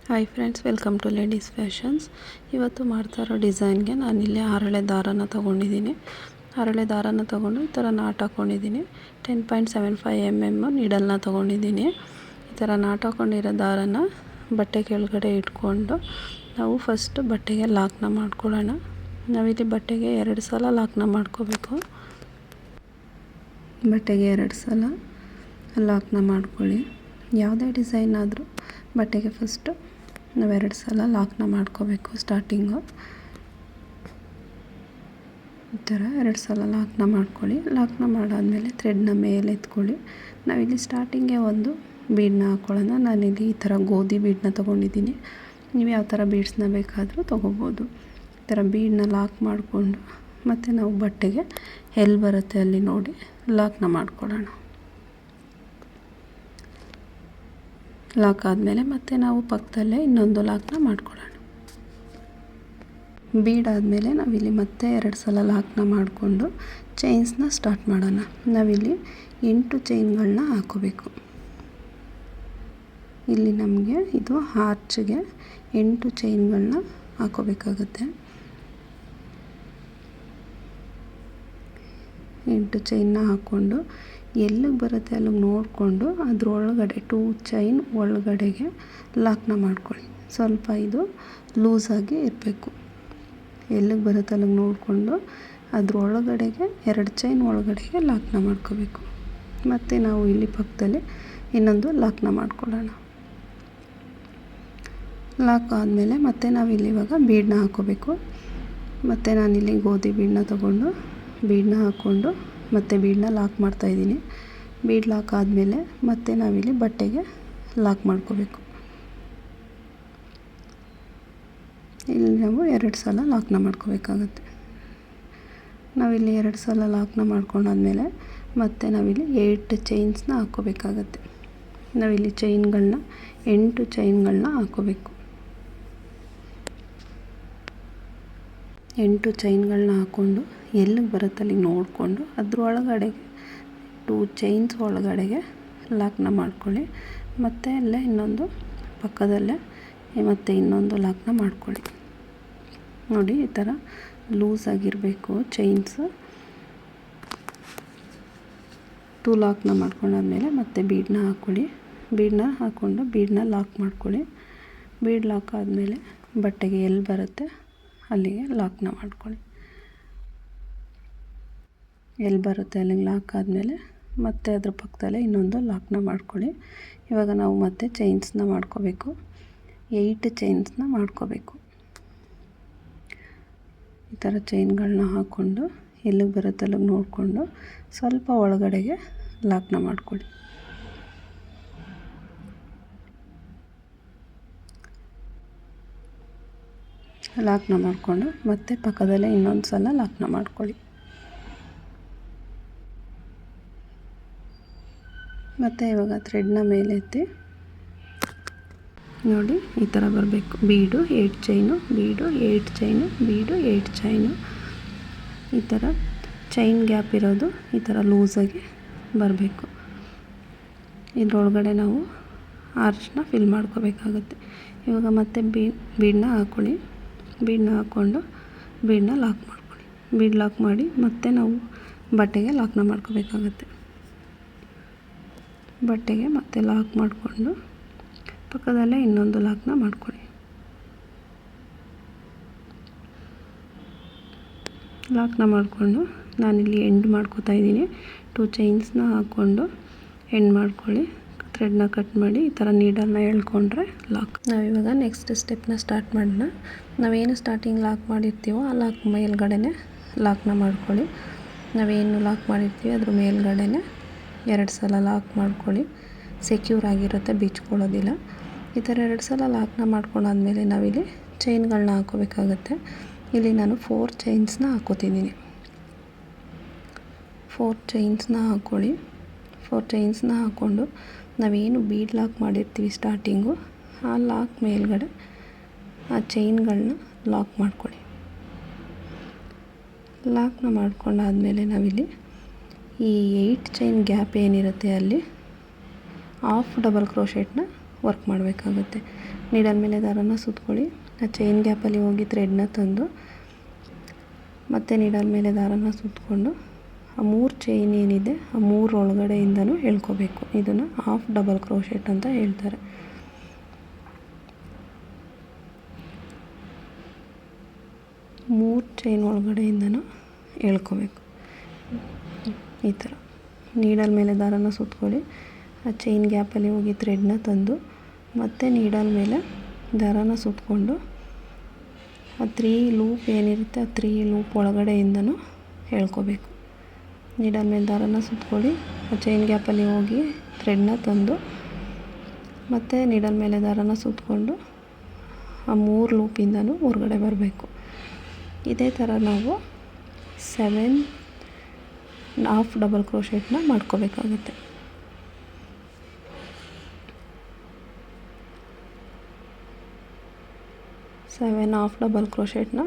Hi friends, welcome to ladies fashions. ಇವತ್ತು ಮಾಡ್ತಾ ಇರೋ ಡಿಸೈನ್ಗೆ ನಾನಿಲ್ಲಿ ಹರಳೆ ದಾರನ ತೊಗೊಂಡಿದ್ದೀನಿ. ಹರಳೆ ದಾರನ ತೊಗೊಂಡು ಈ ಥರ ನಾಟ್ ಹಾಕ್ಕೊಂಡಿದ್ದೀನಿ. 10.75 mm ನೀಡಲ್ನ ತೊಗೊಂಡಿದ್ದೀನಿ. ಈ ಥರ ನಾಟ್ ಹಾಕ್ಕೊಂಡಿರೋ ದಾರನ ಬಟ್ಟೆ ಕೆಳಗಡೆ ಇಟ್ಕೊಂಡು ನಾವು ಫಸ್ಟ್ ಬಟ್ಟೆಗೆ ಲಾಕ್ನ ಮಾಡ್ಕೊಳ್ಳೋಣ. ನಾವಿಲ್ಲಿ ಬಟ್ಟೆಗೆ 2 ಸಲ ಲಾಕ್ನ ಮಾಡ್ಕೋಬೇಕು. ಬಟ್ಟೆಗೆ 2 ಸಲ ಲಾಕ್ನ ಮಾಡ್ಕೊಳ್ಳಿ. ಯಾವುದೇ ಡಿಸೈನ್ ಆದರೂ ಬಟ್ಟೆಗೆ ಫಸ್ಟು ನಾವು 2 ಸಲ ಲಾಕ್ನ ಮಾಡ್ಕೋಬೇಕು. ಸ್ಟಾರ್ಟಿಂಗು ಈ ಥರ 2 ಸಲ ಲಾಕ್ನ ಮಾಡ್ಕೊಳ್ಳಿ. ಲಾಕ್ನ ಮಾಡಾದಮೇಲೆ ಥ್ರೆಡ್ನ ಮೇಲೆ ಎತ್ಕೊಳ್ಳಿ. ನಾವಿಲ್ಲಿ ಸ್ಟಾರ್ಟಿಂಗ್ಗೆ ಒಂದು ಬೀಡನ್ನ ಹಾಕ್ಕೊಳ್ಳೋಣ. ನಾನಿಲ್ಲಿ ಈ ಥರ ಗೋಧಿ ಬೀಡನ್ನ ತೊಗೊಂಡಿದ್ದೀನಿ. ನೀವು ಯಾವ ಥರ ಬೀಡ್ಸ್ನ ಬೇಕಾದರೂ ತೊಗೋಬೋದು. ಈ ಥರ ಬೀಡನ್ನ ಲಾಕ್ ಮಾಡಿಕೊಂಡು ಮತ್ತು ನಾವು ಬಟ್ಟೆಗೆ ಎಲ್ಲಿ ಬರುತ್ತೆ ಅಲ್ಲಿ ನೋಡಿ ಲಾಕ್ನ ಮಾಡ್ಕೊಳ್ಳೋಣ. ಲಾಕ್ ಆದಮೇಲೆ ಮತ್ತೆ ನಾವು ಪಕ್ಕದಲ್ಲೇ ಇನ್ನೊಂದು ಲಾಕ್ನ ಮಾಡ್ಕೊಳ್ಳೋಣ. ಬೀಡಾದಮೇಲೆ ನಾವಿಲ್ಲಿ ಮತ್ತೆ 2 ಸಲ ಲಾಕ್ನ ಮಾಡಿಕೊಂಡು ಚೈನ್ಸ್ನ ಸ್ಟಾರ್ಟ್ ಮಾಡೋಣ. ನಾವಿಲ್ಲಿ 8 ಚೈನ್ಗಳನ್ನ ಹಾಕೋಬೇಕು. ಇಲ್ಲಿ ನಮಗೆ ಇದು ಆರ್ಚ್ಗೆ 8 ಚೈನ್ಗಳನ್ನ ಹಾಕೋಬೇಕಾಗುತ್ತೆ. 8 ಚೈನ್ನ ಹಾಕ್ಕೊಂಡು ಎಲ್ಲಿಗೆ ಬರುತ್ತೆ ಅಲ್ಲಿಗೆ ನೋಡಿಕೊಂಡು ಅದರೊಳಗಡೆ 2 ಚೈನ್ ಒಳಗಡೆಗೆ ಲಾಕ್ನ ಮಾಡ್ಕೊಳ್ಳಿ. ಸ್ವಲ್ಪ ಇದು ಲೂಸಾಗಿ ಇರಬೇಕು. ಎಲ್ಲಿಗೆ ಬರುತ್ತೆ ಅಲ್ಲಿಗೆ ನೋಡಿಕೊಂಡು ಅದರೊಳಗಡೆಗೆ 2 ಚೈನ್ ಒಳಗಡೆಗೆ ಲಾಕ್ನ ಮಾಡ್ಕೋಬೇಕು. ಮತ್ತು ನಾವು ಇಲ್ಲಿ ಪಕ್ಕದಲ್ಲಿ ಇನ್ನೊಂದು ಲಾಕ್ನ ಮಾಡ್ಕೊಳ್ಳೋಣ. ಲಾಕ್ ಆದಮೇಲೆ ಮತ್ತೆ ನಾವಿಲ್ಲಿ ಇವಾಗ ಬೀಡನ್ನ ಹಾಕೋಬೇಕು. ಮತ್ತು ನಾನಿಲ್ಲಿ ಗೋಧಿ ಬೀಡನ್ನ ತೊಗೊಂಡು ಬೀಡನ್ನ ಹಾಕ್ಕೊಂಡು ಮತ್ತು ಬೀಡನ್ನ ಲಾಕ್ ಮಾಡ್ತಾಯಿದ್ದೀನಿ. ಬೀಡ್ ಲಾಕ್ ಆದಮೇಲೆ ಮತ್ತೆ ನಾವಿಲ್ಲಿ ಬಟ್ಟೆಗೆ ಲಾಕ್ ಮಾಡ್ಕೋಬೇಕು. ಇಲ್ಲಿ ನಾವು 2 ಸಲ ಲಾಕ್ನ ಮಾಡ್ಕೋಬೇಕಾಗತ್ತೆ. ನಾವಿಲ್ಲಿ 2 ಸಲ ಲಾಕ್ನ ಮಾಡ್ಕೊಂಡಾದ್ಮೇಲೆ ಮತ್ತೆ ನಾವಿಲ್ಲಿ 8 ಚೈನ್ಸ್ನ ಹಾಕ್ಕೋಬೇಕಾಗತ್ತೆ. ನಾವಿಲ್ಲಿ ಚೈನ್ಗಳನ್ನ 8 ಚೈನ್ಗಳನ್ನ ಹಾಕ್ಕೋಬೇಕು. 8 ಚೈನ್ಗಳನ್ನ ಹಾಕ್ಕೊಂಡು ಎಲ್ಲಿಗೆ ಬರುತ್ತೆ ಅಲ್ಲಿಗೆ ನೋಡಿಕೊಂಡು ಅದ್ರೊಳಗಡೆಗೆ 2 ಚೈನ್ಸ್ ಒಳಗಡೆಗೆ ಲಾಕ್ನ ಮಾಡ್ಕೊಳ್ಳಿ. ಮತ್ತು ಅಲ್ಲೇ ಇನ್ನೊಂದು ಪಕ್ಕದಲ್ಲೇ ಮತ್ತು ಇನ್ನೊಂದು ಲಾಕ್ನ ಮಾಡ್ಕೊಳ್ಳಿ. ನೋಡಿ ಈ ಥರ ಲೂಸಾಗಿರಬೇಕು ಚೈನ್ಸು. 2 ಲಾಕ್ನ ಮಾಡ್ಕೊಂಡಾದ್ಮೇಲೆ ಮತ್ತೆ ಬೀಡನ್ನ ಹಾಕ್ಕೊಳ್ಳಿ. ಬೀಡನ್ನ ಹಾಕ್ಕೊಂಡು ಬೀಡನ್ನ ಲಾಕ್ ಮಾಡ್ಕೊಳ್ಳಿ. ಬೀಡ್ ಲಾಕ್ ಆದಮೇಲೆ ಬಟ್ಟೆಗೆ ಎಲ್ಲಿ ಬರುತ್ತೆ ಅಲ್ಲಿಗೆ ಲಾಕ್ನ ಮಾಡ್ಕೊಳ್ಳಿ. ಎಲ್ಲಿ ಬರುತ್ತೆ ಅಲ್ಲಿಗೆ ಲಾಕ್ ಆದಮೇಲೆ ಮತ್ತೆ ಅದ್ರ ಪಕ್ಕದಲ್ಲೇ ಇನ್ನೊಂದು ಲಾಕ್ನ ಮಾಡ್ಕೊಳ್ಳಿ. ಇವಾಗ ನಾವು ಮತ್ತೆ ಚೈನ್ಸ್ನ ಮಾಡ್ಕೋಬೇಕು. 8 ಚೈನ್ಸ್ನ ಮಾಡ್ಕೋಬೇಕು. ಈ ಥರ ಚೈನ್ಗಳನ್ನ ಹಾಕ್ಕೊಂಡು ಎಲ್ಲಿಗೆ ಬರುತ್ತೆ ಅಲ್ಲಿಗೆ ನೋಡಿಕೊಂಡು ಸ್ವಲ್ಪ ಒಳಗಡೆಗೆ ಲಾಕ್ನ ಮಾಡ್ಕೊಳ್ಳಿ. ಲಾಕ್ನ ಮಾಡಿಕೊಂಡು ಮತ್ತೆ ಪಕ್ಕದಲ್ಲೇ ಇನ್ನೊಂದು ಸಲ ಲಾಕ್ನ ಮಾಡ್ಕೊಳ್ಳಿ. ಮತ್ತು ಇವಾಗ ಥ್ರೆಡ್ನ ಮೇಲೆ ಎತ್ತಿ ನೋಡಿ ಈ ಥರ ಬರಬೇಕು. ಬೀಡು 8 ಚೈನು, ಬೀಡು 8 ಚೈನು, ಬೀಡು 8 ಚೈನು. ಈ ಥರ ಚೈನ್ ಗ್ಯಾಪ್ ಇರೋದು ಈ ಥರ ಲೂಸಾಗಿ ಬರಬೇಕು. ಇದರೊಳಗಡೆ ನಾವು ಆರ್ಚ್ನ ಫಿಲ್ ಮಾಡ್ಕೋಬೇಕಾಗುತ್ತೆ. ಇವಾಗ ಮತ್ತೆ ಬೀಡನ್ನ ಹಾಕ್ಕೊಳ್ಳಿ. ಬೀಡನ್ನ ಹಾಕ್ಕೊಂಡು ಬೀಡನ್ನ ಲಾಕ್ ಮಾಡ್ಕೊಳ್ಳಿ. ಬೀಡ್ ಲಾಕ್ ಮಾಡಿ ಮತ್ತೆ ನಾವು ಬಟ್ಟೆಗೆ ಲಾಕ್ನ ಮಾಡ್ಕೋಬೇಕಾಗತ್ತೆ. ಬಟ್ಟೆಗೆ ಮತ್ತೆ ಲಾಕ್ ಮಾಡಿಕೊಂಡು ಪಕ್ಕದಲ್ಲೇ ಇನ್ನೊಂದು ಲಾಕ್ನ ಮಾಡ್ಕೊಳ್ಳಿ. ಲಾಕ್ನ ಮಾಡಿಕೊಂಡು ನಾನಿಲ್ಲಿ ಎಂಡ್ ಮಾಡ್ಕೋತಾ ಇದ್ದೀನಿ. 2 ಚೈನ್ಸ್ನ ಹಾಕ್ಕೊಂಡು ಎಂಡ್ ಮಾಡ್ಕೊಳ್ಳಿ. ಥ್ರೆಡ್ನ ಕಟ್ ಮಾಡಿ ಈ ಥರ ನೀಡಲ್ನ ಎಳ್ಕೊಂಡ್ರೆ ಲಾಕ್. ನಾವಿವಾಗ ನೆಕ್ಸ್ಟ್ ಸ್ಟೆಪ್ನ ಸ್ಟಾರ್ಟ್ ಮಾಡೋಣ. ನಾವೇನು ಸ್ಟಾರ್ಟಿಂಗ್ ಲಾಕ್ ಮಾಡಿರ್ತೀವೋ ಆ ಲಾಕ್ ಮೇಲ್ಗಡೆನೆ ಲಾಕ್ನ ಮಾಡ್ಕೊಳ್ಳಿ. ನಾವೇನು ಲಾಕ್ ಮಾಡಿರ್ತೀವಿ ಅದ್ರ ಮೇಲ್ಗಡೆನೆ 2 ಸಲ ಲಾಕ್ ಮಾಡ್ಕೊಳ್ಳಿ. ಸೆಕ್ಯೂರ್ ಆಗಿರುತ್ತೆ, ಬಿಚ್ಕೊಳ್ಳೋದಿಲ್ಲ. ಈ ಥರ 2 ಸಲ ಲಾಕ್ನ ಮಾಡ್ಕೊಂಡಾದ್ಮೇಲೆ ನಾವಿಲ್ಲಿ ಚೈನ್ಗಳನ್ನ ಹಾಕೋಬೇಕಾಗತ್ತೆ. ಇಲ್ಲಿ ನಾನು 4 ಚೈನ್ಸ್ನ ಹಾಕೋತಿದ್ದೀನಿ. 4 ಚೈನ್ಸ್ನ ಹಾಕ್ಕೊಳ್ಳಿ. 4 ಚೈನ್ಸ್ನ ಹಾಕ್ಕೊಂಡು ನಾವೇನು ಬೀಡ್ ಲಾಕ್ ಮಾಡಿರ್ತೀವಿ ಸ್ಟಾರ್ಟಿಂಗು ಆ ಲಾಕ್ ಮೇಲ್ಗಡೆ ಆ ಚೈನ್ಗಳನ್ನ ಲಾಕ್ ಮಾಡ್ಕೊಳ್ಳಿ. ಲಾಕ್ನ ಮಾಡ್ಕೊಂಡಾದ್ಮೇಲೆ ನಾವಿಲ್ಲಿ ಈ 8 ಚೈನ್ ಗ್ಯಾಪ್ ಏನಿರುತ್ತೆ ಅಲ್ಲಿ ಹಾಫ್ ಡಬಲ್ ಕ್ರೋಶೆಟ್ನ ವರ್ಕ್ ಮಾಡಬೇಕಾಗುತ್ತೆ. ನೀಡಲ್ ಮೇಲೆ ದಾರನ ಸುತ್ಕೊಳ್ಳಿ, ಆ ಚೈನ್ ಗ್ಯಾಪಲ್ಲಿ ಹೋಗಿ ಥ್ರೆಡ್ನ ತಂದು ಮತ್ತೆ ನೀಡಲ್ ಮೇಲೆ ದಾರನ ಸುತ್ತಕೊಂಡು ಆ 3 ಚೈನ್ ಏನಿದೆ ಆ 3 ಒಳಗಡೆಯಿಂದನೂ ಎಳ್ಕೋಬೇಕು. ಇದನ್ನು ಹಾಫ್ ಡಬಲ್ ಕ್ರೋಶೆಟ್ ಅಂತ ಹೇಳ್ತಾರೆ. ಮೂರು ಚೈನ್ ಒಳಗಡೆಯಿಂದನೂ ಎಳ್ಕೋಬೇಕು. ಈ ಥರ ನೀಡಲ್ ಮೇಲೆ ದಾರನ ಸುತ್ಕೊಳ್ಳಿ, ಆ ಚೈನ್ ಗ್ಯಾಪಲ್ಲಿ ಹೋಗಿ ಥ್ರೆಡ್ನ ತಂದು ಮತ್ತೆ ನೀಡಲ್ ಮೇಲೆ ದಾರನ ಸುತ್ತಕೊಂಡು ಆ 3 ಲೂಪ್ ಏನಿರುತ್ತೆ ಆ 3 ಲೂಪ್ ಒಳಗಡೆಯಿಂದನೂ ಎಳ್ಕೋಬೇಕು. ನೀಡಲ್ ಮೇಲೆ ದಾರನ ಸುತ್ಕೊಳ್ಳಿ, ಆ ಚೈನ್ ಗ್ಯಾಪಲ್ಲಿ ಹೋಗಿ ಥ್ರೆಡ್ನ ತಂದು ಮತ್ತು ನೀಡಲ್ ಮೇಲೆ ದಾರನ ಸುತ್ತಕೊಂಡು ಆ 3 ಲೂಪಿಂದನೂ ಹೊರಗಡೆ ಬರಬೇಕು. ಇದೇ ಥರ ನಾವು 7 ಹಾಫ್ ಡಬಲ್ ಕ್ರೋಶೆಟ್ನ ಮಾಡ್ಕೋಬೇಕಾಗುತ್ತೆ. ಹಾಫ್ ಡಬಲ್ ಕ್ರೋಶೆಟ್ನ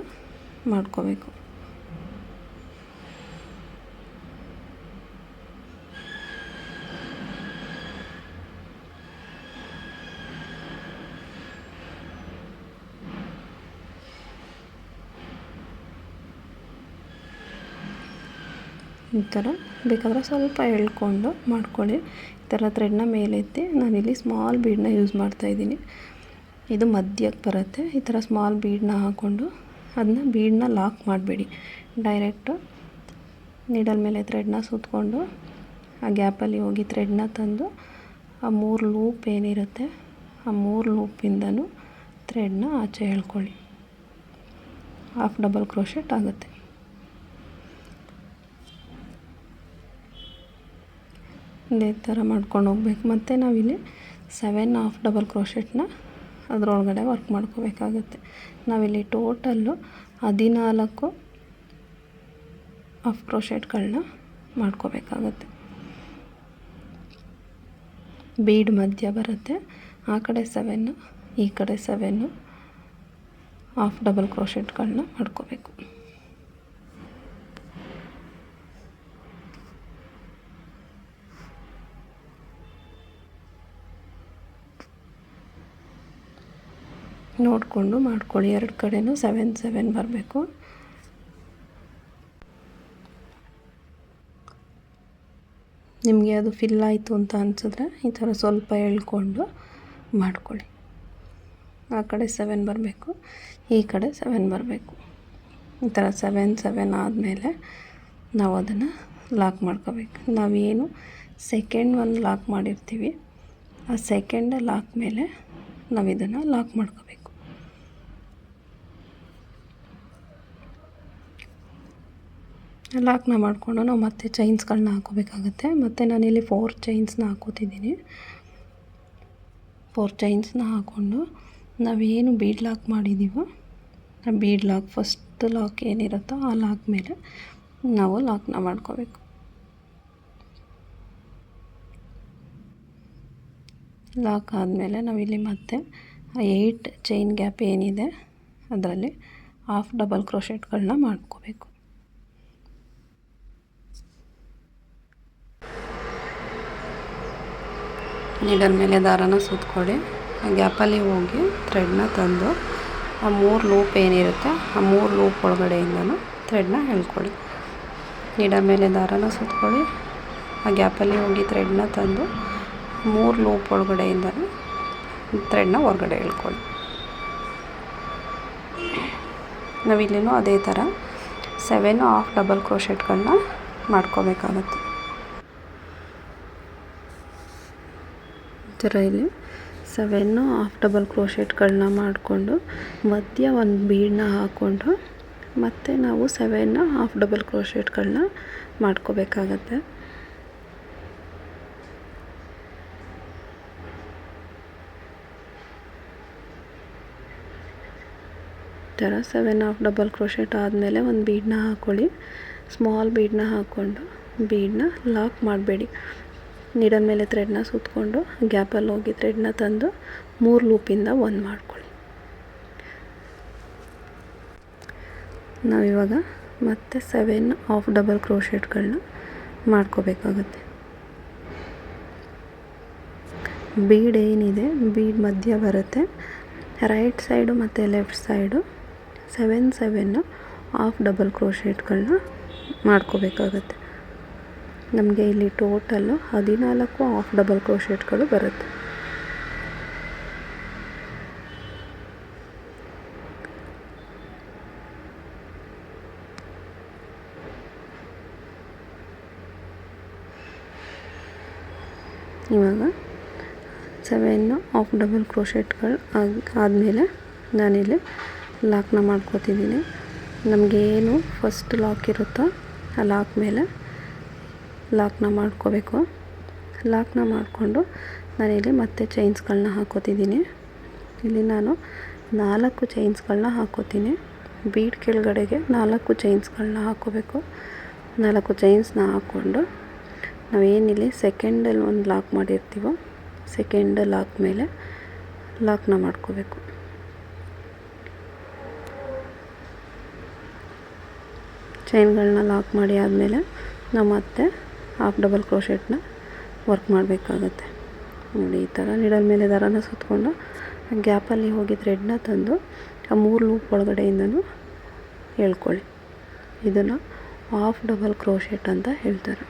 ಮಾಡ್ಕೋಬೇಕು. ಈ ಥರ ಬೇಕಾದರೆ ಸ್ವಲ್ಪ ಎಳ್ಕೊಂಡು ಮಾಡ್ಕೊಳ್ಳಿ. ಈ ಥರ ಥ್ರೆಡ್ನ ಮೇಲೆತ್ತಿ ನಾನಿಲ್ಲಿ ಸ್ಮಾಲ್ ಬೀಡನ್ನ ಯೂಸ್ ಮಾಡ್ತಾಯಿದ್ದೀನಿ. ಇದು ಮಧ್ಯಕ್ಕೆ ಬರುತ್ತೆ. ಈ ಥರ ಸ್ಮಾಲ್ ಬೀಡನ್ನ ಹಾಕ್ಕೊಂಡು ಅದನ್ನ ಬೀಡನ್ನ ಲಾಕ್ ಮಾಡಬೇಡಿ, ಡೈರೆಕ್ಟು ನೀಡಲ್ ಮೇಲೆ ಥ್ರೆಡ್ನ ಸುತ್ತಕೊಂಡು ಆ ಗ್ಯಾಪಲ್ಲಿ ಹೋಗಿ ಥ್ರೆಡ್ನ ತಂದು ಆ 3 ಲೂಪ್ ಏನಿರುತ್ತೆ ಆ 3 ಲೂಪಿಂದನೂ ಥ್ರೆಡ್ನ ಆಚೆ ಎಳ್ಕೊಳ್ಳಿ. ಹಾಫ್ ಡಬಲ್ ಕ್ರೋಶೆಟ್ ಆಗುತ್ತೆ. ಇದೇ ಥರ ಮಾಡ್ಕೊಂಡು ಹೋಗ್ಬೇಕು. ಮತ್ತು ನಾವಿಲ್ಲಿ 7 ಹಾಫ್ ಡಬಲ್ ಕ್ರೋಶೆಟ್ನ ಅದರೊಳಗಡೆ ವರ್ಕ್ ಮಾಡ್ಕೋಬೇಕಾಗುತ್ತೆ. ನಾವಿಲ್ಲಿ ಟೋಟಲ್ಲು 14 ಹಾಫ್ ಕ್ರೋಶೆಟ್ಗಳನ್ನ ಮಾಡ್ಕೋಬೇಕಾಗತ್ತೆ. ಬೀಡ್ ಮಧ್ಯ ಬರುತ್ತೆ, ಆ ಕಡೆ 7 ಈ ಕಡೆ 7 ಹಾಫ್ ಡಬಲ್ ಕ್ರೋಶೆಟ್ಗಳನ್ನ ಮಾಡ್ಕೋಬೇಕು. ನೋಡಿಕೊಂಡು ಮಾಡ್ಕೊಳ್ಳಿ. 2 ಕಡೆನೂ 7 ಬರಬೇಕು. ನಿಮಗೆ ಅದು ಫಿಲ್ ಆಯಿತು ಅಂತ ಅನಿಸಿದ್ರೆ ಈ ಥರ ಸ್ವಲ್ಪ ಎಳ್ಕೊಂಡು ಮಾಡ್ಕೊಳ್ಳಿ. ಆ ಕಡೆ 7 ಬರಬೇಕು, ಈ ಕಡೆ 7 ಬರಬೇಕು. ಈ ಥರ 7 ಆದಮೇಲೆ ನಾವು ಅದನ್ನು ಲಾಕ್ ಮಾಡ್ಕೋಬೇಕು. ನಾವೇನು ಸೆಕೆಂಡ್ ಒಂದು ಲಾಕ್ ಮಾಡಿರ್ತೀವಿ ಆ ಸೆಕೆಂಡ್ ಲಾಕ್ ಮೇಲೆ ನಾವು ಇದನ್ನು ಲಾಕ್ ಮಾಡ್ಕೋಬೇಕು. ಲಾಕ್ನ ಮಾಡಿಕೊಂಡು ನಾವು ಮತ್ತೆ ಚೈನ್ಸ್ಗಳನ್ನ ಹಾಕೋಬೇಕಾಗತ್ತೆ. ಮತ್ತು ನಾನಿಲ್ಲಿ 4 ಚೈನ್ಸ್ನ ಹಾಕೋತಿದ್ದೀನಿ. 4 ಚೈನ್ಸ್ನ ಹಾಕ್ಕೊಂಡು ನಾವೇನು ಬೀಡ್ ಲಾಕ್ ಮಾಡಿದ್ದೀವೋ ಆ ಬೀಡ್ ಲಾಕ್ ಫಸ್ಟ್ ಲಾಕ್ ಏನಿರುತ್ತೋ ಆ ಲಾಕ್ ಮೇಲೆ ನಾವು ಲಾಕ್ನ ಮಾಡ್ಕೋಬೇಕು. ಲಾಕ್ ಆದಮೇಲೆ ನಾವಿಲ್ಲಿ ಮತ್ತೆ 8 ಚೈನ್ ಗ್ಯಾಪ್ ಏನಿದೆ ಅದರಲ್ಲಿ ಹಾಫ್ ಡಬಲ್ ಕ್ರೋಶೆಟ್ಗಳನ್ನ ಮಾಡ್ಕೋಬೇಕು. ನೀಡಲ್ ಮೇಲೆ ದಾರನ ಸುತ್ಕೊಳ್ಳಿ, ಆ ಗ್ಯಾಪಲ್ಲಿ ಹೋಗಿ ಥ್ರೆಡ್ನ ತಂದು ಆ 3 ಲೂಪ್ ಏನಿರುತ್ತೆ ಆ 3 ಲೂಪ್ ಒಳಗಡೆಯಿಂದನೂ ಥ್ರೆಡ್ನ ಎಳ್ಕೊಳ್ಳಿ. ನೀಡಲ್ ಮೇಲೆ ದಾರನ ಸುತ್ಕೊಳ್ಳಿ, ಆ ಗ್ಯಾಪಲ್ಲಿ ಹೋಗಿ ಥ್ರೆಡ್ನ ತಂದು 3 ಲೂಪ್ ಒಳಗಡೆಯಿಂದನೂ ಥ್ರೆಡ್ನ ಹೊರಗಡೆ ಎಳ್ಕೊಳ್ಳಿ. ನಾವಿಲ್ಲಿನೂ ಅದೇ ಥರ 7 ಹಾಫ್ ಡಬಲ್ ಕ್ರೋಶೆಟ್ಗಳನ್ನ ಮಾಡ್ಕೋಬೇಕಾಗತ್ತೆ. ಈ ಥರ ಇಲ್ಲಿ 7 ಹಾಫ್ ಡಬಲ್ ಕ್ರೋಶೆಟ್ಗಳನ್ನ ಮಾಡಿಕೊಂಡು ಮಧ್ಯ ಒಂದು ಬೀಡನ್ನ ಹಾಕ್ಕೊಂಡು ಮತ್ತು ನಾವು 7 ಹಾಫ್ ಡಬಲ್ ಕ್ರೋಶೆಟ್ಗಳನ್ನ ಮಾಡ್ಕೋಬೇಕಾಗತ್ತೆ. ಈ ಥರ 7 ಹಾಫ್ ಡಬಲ್ ಕ್ರೋಶೆಟ್ ಆದಮೇಲೆ ಒಂದು ಬೀಡನ್ನ ಹಾಕ್ಕೊಳ್ಳಿ. ಸ್ಮಾಲ್ ಬೀಡನ್ನ ಹಾಕ್ಕೊಂಡು ಬೀಡನ್ನ ಲಾಕ್ ಮಾಡಬೇಡಿ. ನೀಡಲ್ ಮೇಲೆ ಥ್ರೆಡ್ನ ಸುತ್ತಕೊಂಡು ಗ್ಯಾಪಲ್ಲಿ ಹೋಗಿ ಥ್ರೆಡ್ನ ತಂದು 3 ಲೂಪಿಂದ 1 ಮಾಡ್ಕೊಳ್ಳಿ. ನಾವಿವಾಗ ಮತ್ತೆ 7 ಹಾಫ್ ಡಬಲ್ ಕ್ರೋಶೆಟ್ಗಳನ್ನ ಮಾಡ್ಕೋಬೇಕಾಗುತ್ತೆ. ಬೀಡ್ ಏನಿದೆ ಬೀಡ್ ಮಧ್ಯ ಬರುತ್ತೆ, ರೈಟ್ ಸೈಡು ಮತ್ತು ಲೆಫ್ಟ್ ಸೈಡು 7 ಹಾಫ್ ಡಬಲ್ ಕ್ರೋಶೆಟ್ಗಳನ್ನ ಮಾಡ್ಕೋಬೇಕಾಗತ್ತೆ. ನಮಗೆ ಇಲ್ಲಿ ಟೋಟಲ್ಲು 14 ಹಾಫ್ ಡಬಲ್ ಕ್ರೋಶೆಟ್ಗಳು ಬರುತ್ತೆ. ಇವಾಗ 7 ಹಾಫ್ ಡಬಲ್ ಕ್ರೋಶೆಟ್ಗಳು ಆದಮೇಲೆ ನಾನಿಲ್ಲಿ ಲಾಕ್ನ ಮಾಡ್ಕೋತಿದ್ದೀನಿ. ನಮಗೆ ಏನು ಫಸ್ಟ್ ಲಾಕ್ ಇರುತ್ತೋ ಆ ಲಾಕ್ ಮೇಲೆ ಲಾಕ್ನ ಮಾಡ್ಕೋಬೇಕು. ಲಾಕ್ನ ಮಾಡಿಕೊಂಡು ನಾನಿಲ್ಲಿ ಮತ್ತೆ ಚೈನ್ಸ್ಗಳನ್ನ ಹಾಕೋತಿದ್ದೀನಿ. ಇಲ್ಲಿ ನಾನು 4 ಚೈನ್ಸ್ಗಳನ್ನ ಹಾಕೋತೀನಿ. ಬೀಡ್ ಕೆಳಗಡೆಗೆ 4 ಚೈನ್ಸ್ಗಳನ್ನ ಹಾಕೋಬೇಕು. 4 ಚೈನ್ಸ್ನ ಹಾಕ್ಕೊಂಡು ನಾವೇನಿಲ್ಲಿ ಸೆಕೆಂಡಲ್ಲಿ ಒಂದು ಲಾಕ್ ಮಾಡಿರ್ತೀವೋ ಸೆಕೆಂಡ್ ಲಾಕ್ ಮೇಲೆ ಲಾಕ್ನ ಮಾಡ್ಕೋಬೇಕು. ಚೈನ್ಗಳನ್ನ ಲಾಕ್ ಮಾಡಿ ಆದಮೇಲೆ ನಾವು ಮತ್ತೆ ಹಾಫ್ ಡಬಲ್ ಕ್ರೋಶೆಟ್ನ ವರ್ಕ್ ಮಾಡಬೇಕಾಗತ್ತೆ. ನೋಡಿ, ಈ ಥರ ನೀಡಲ್ ಮೇಲೆ ದಾರಾನ ಸುತ್ತಕೊಂಡು ಗ್ಯಾಪಲ್ಲಿ ಹೋಗಿ ಥ್ರೆಡ್ನ ತಂದು ಆ 3 ಲೂಪ್ ಒಳಗಡೆಯಿಂದನೂ ಎಳ್ಕೊಳ್ಳಿ. ಇದನ್ನು ಹಾಫ್ ಡಬಲ್ ಕ್ರೋಶೆಟ್ ಅಂತ ಹೇಳ್ತಾರೆ.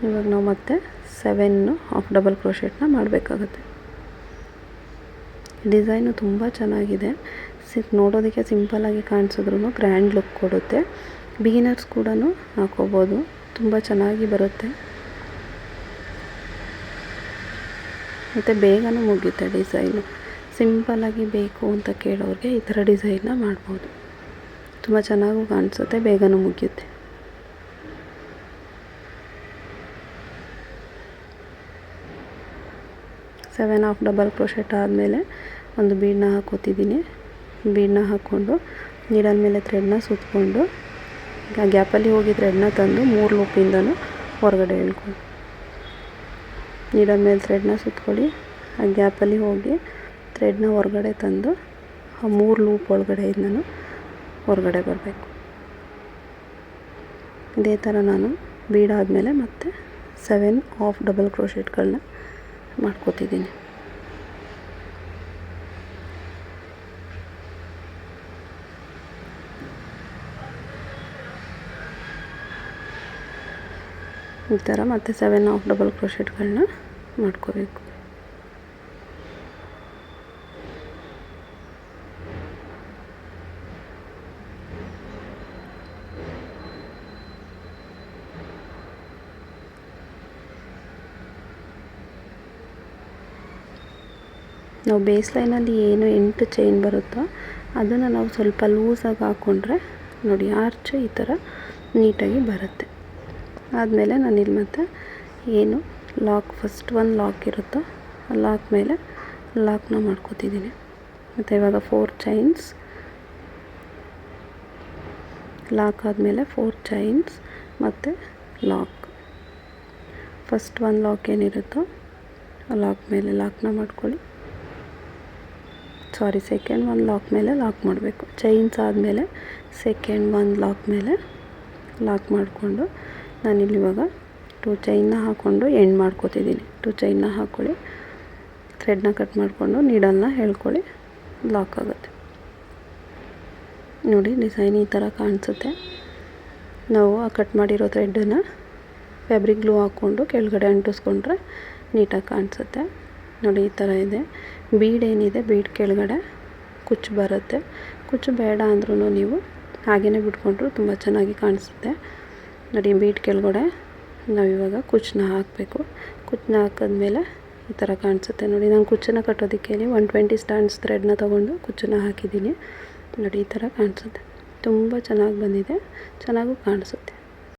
ಇವಾಗ ನಾವು ಮತ್ತೆ 7 ಹಾಫ್ ಡಬಲ್ ಕ್ರೋಶೆಟ್ನ ಮಾಡಬೇಕಾಗತ್ತೆ. ಡಿಸೈನು ತುಂಬ ಚೆನ್ನಾಗಿದೆ. ನೋಡೋದಕ್ಕೆ ಸಿಂಪಲ್ಲಾಗಿ ಕಾಣಿಸಿದ್ರೂ ಗ್ರ್ಯಾಂಡ್ ಲುಕ್ ಕೊಡುತ್ತೆ. ಬಿಗಿನರ್ಸ್ ಕೂಡ ಹಾಕೋಬೋದು, ತುಂಬ ಚೆನ್ನಾಗಿ ಬರುತ್ತೆ ಮತ್ತು ಬೇಗನೂ ಮುಗಿಯುತ್ತೆ. ಡಿಸೈನು ಸಿಂಪಲ್ಲಾಗಿ ಬೇಕು ಅಂತ ಕೇಳೋರಿಗೆ ಈ ಥರ ಡಿಸೈನ್ನ ಮಾಡ್ಬೋದು. ತುಂಬ ಚೆನ್ನಾಗೂ ಕಾಣಿಸುತ್ತೆ, ಬೇಗನೂ ಮುಗಿಯುತ್ತೆ. ಸೆವೆನ್ ಹಾಫ್ ಡಬಲ್ ಕ್ರೋಶೆಟ್ ಆದಮೇಲೆ ಒಂದು ಬೀಡನ್ನ ಹಾಕೋತಿದ್ದೀನಿ. ಬೀಡನ್ನ ಹಾಕ್ಕೊಂಡು ನೀಡಲ್ ಮೇಲೆ ಥ್ರೆಡ್ನ ಸುತ್ತಕೊಂಡು ಆ ಗ್ಯಾಪಲ್ಲಿ ಹೋಗಿ ಥ್ರೆಡ್ನ ತಂದು 3 ಲೂಪಿಂದನೂ ಹೊರಗಡೆ ಎಳ್ಕೊಂಡು ನೀಡಲ್ ಮೇಲೆ ಥ್ರೆಡ್ನ ಸುತ್ಕೊಳ್ಳಿ. ಆ ಗ್ಯಾಪಲ್ಲಿ ಹೋಗಿ ಥ್ರೆಡ್ನ ಹೊರಗಡೆ ತಂದು ಆ 3 ಲೂಪ್ ಒಳಗಡೆಯಿಂದನೂ ಹೊರಗಡೆ ಬರಬೇಕು. ಇದೇ ಥರ ನಾನು ಬೀಡಾದಮೇಲೆ ಮತ್ತೆ 7 ಹಾಫ್ ಡಬಲ್ ಕ್ರೋಶೆಟ್ಗಳನ್ನ ಮಾಡ್ಕೋತಿದ್ದೀನಿ. ಈ ಥರ ಮತ್ತೆ 7 ಹಾಫ್ ಡಬಲ್ ಕ್ರೋಶೆಟ್ಗಳನ್ನ ಮಾಡ್ಕೋಬೇಕು. ನಾವು ಬೇಸ್ ಲೈನಲ್ಲಿ ಏನು 8 ಚೈನ್ ಬರುತ್ತೋ ಅದನ್ನು ನಾವು ಸ್ವಲ್ಪ ಲೂಸಾಗಿ ಹಾಕ್ಕೊಂಡ್ರೆ ನೋಡಿ ಆರ್ಚ್ ಈ ಥರ ನೀಟಾಗಿ ಬರುತ್ತೆ. ಆದಮೇಲೆ ನಾನಿಲ್ಲಿ ಮತ್ತೆ ಏನು ಲಾಕ್ ಫಸ್ಟ್ ಒಂದು ಲಾಕ್ ಇರುತ್ತೋ ಆ ಲಾಕ್ ಮೇಲೆ ಲಾಕ್ನ ಮಾಡ್ಕೋತಿದ್ದೀನಿ. ಮತ್ತು ಇವಾಗ 4 ಚೈನ್ಸ್ ಲಾಕ್ ಆದಮೇಲೆ 4 ಚೈನ್ಸ್ ಮತ್ತು ಲಾಕ್. ಫಸ್ಟ್ ಒಂದು ಲಾಕ್ ಏನಿರುತ್ತೋ ಆ ಲಾಕ್ ಮೇಲೆ ಲಾಕ್ನ ಮಾಡ್ಕೊಳ್ಳಿ. ಸೆಕೆಂಡ್ ಒಂದು ಲಾಕ್ ಮೇಲೆ ಲಾಕ್ ಮಾಡಬೇಕು. ಚೈನ್ಸ್ ಆದಮೇಲೆ ಸೆಕೆಂಡ್ ಒಂದು ಲಾಕ್ ಮೇಲೆ ಲಾಕ್ ಮಾಡಿಕೊಂಡು ನಾನಿಲ್ಲಿ ಇವಾಗ 2 ಚೈನ್ನ ಹಾಕ್ಕೊಂಡು ಎಂಡ್ ಮಾಡ್ಕೋತಿದ್ದೀನಿ. 2 ಚೈನ್ನ ಹಾಕ್ಕೊಳ್ಳಿ, ಥ್ರೆಡ್ನ ಕಟ್ ಮಾಡಿಕೊಂಡು ನೀಡಲ್ನ ಎಳ್ಕೊಳ್ಳಿ, ಲಾಕ್ ಆಗುತ್ತೆ. ನೋಡಿ ಡಿಸೈನ್ ಈ ಥರ ಕಾಣಿಸುತ್ತೆ. ನಾವು ಆ ಕಟ್ ಮಾಡಿರೋ ಥ್ರೆಡ್ಡನ್ನು ಫ್ಯಾಬ್ರಿಕ್ ಗ್ಲೂ ಹಾಕ್ಕೊಂಡು ಕೆಳಗಡೆ ಅಂಟಿಸ್ಕೊಂಡ್ರೆ ನೀಟಾಗಿ ಕಾಣಿಸುತ್ತೆ. ನೋಡಿ ಈ ಥರ ಇದೆ. ಬೀಡ್ ಏನಿದೆ ಬೀಡ್ ಕೆಳಗಡೆ ಕುಚ್ಚು ಬರುತ್ತೆ. ಕುಚ್ಚು ಬೇಡ ಅಂದ್ರೂ ನೀವು ಹಾಗೇ ಬಿಟ್ಕೊಂಡ್ರು ತುಂಬ ಚೆನ್ನಾಗಿ ಕಾಣಿಸುತ್ತೆ. ನೋಡಿ ಬೀಡ್ ಕೆಳಗಡೆ ನಾವಿವಾಗ ಕುಚ್ಚನ್ನ ಹಾಕಬೇಕು. ಕುಚ್ಚನ್ನ ಹಾಕಿದ್ಮೇಲೆ ಈ ಥರ ಕಾಣಿಸುತ್ತೆ. ನೋಡಿ ನಾನು ಕುಚ್ಚನ್ನು ಕಟ್ಟೋದಕ್ಕೆ 120 ಸ್ಟ್ಯಾಂಡ್ಸ್ ಥ್ರೆಡ್ನ ತೊಗೊಂಡು ಕುಚ್ಚನ್ನು ಹಾಕಿದ್ದೀನಿ. ನೋಡಿ ಈ ಥರ ಕಾಣಿಸುತ್ತೆ. ತುಂಬ ಚೆನ್ನಾಗಿ ಬಂದಿದೆ, ಚೆನ್ನಾಗೂ ಕಾಣಿಸುತ್ತೆ.